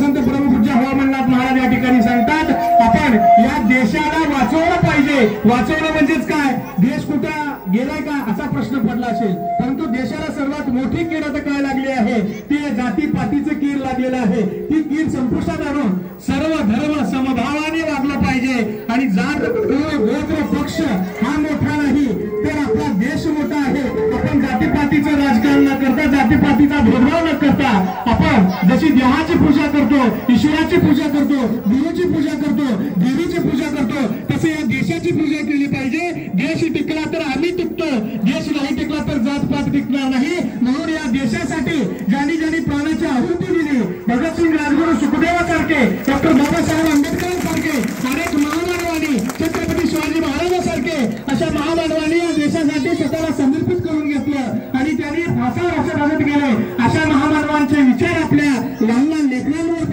राष्ट्रसंत परमपूज्य हवामंडळनाथ महाराज या ठिकाणी सांगतात, आपण या देशाला वाचवलं पाहिजे. वाचवणं म्हणजेच काय, देश कुठं गेलाय का असा प्रश्न पडला असेल, परंतु देशाला सर्वात मोठी कीड आता काय लागली आहे, ती जातीपातीचं कीड लागलेलं आहे. ती कीड संपुष्टात आणून सर्व धर्म समभावाने वागलं पाहिजे आणि जात गोत्र पक्ष हा मोठा नाही तर आपला देश मोठा आहे. आपण जातीपातीचं राजकारण न करता, जातीपातीचा भेदभाव न करता, आपण जशी देवाची पूजा करतो, ईश्वराची पूजा करतो, गुरुची पूजा करतो, देवीची पूजा करतो, तसे या देशाची पूजा केली पाहिजे. देश टिकला तर आम्ही टिकतो, देश नाही टिकला तर जातपात टिकणार नाही. म्हणून या देशासाठी ज्यांनी ज्यांनी प्राणाची आहुती दिली, भगतसिंग, राजगुरू, सुखदेवासारखे, डॉक्टर बाबासाहेब आंबेडकरांसारखे अनेक महामानवांनी, छत्रपती शिवाजी महाराजांसारखे अशा महामानवांनी या देशासाठी स्वतःला समर्पित करून घेतलं आणि त्यांनी भाषा भाषा भागत गेले. अशा महामानवांचे विचार आपल्या लहान लहान लेकरांवर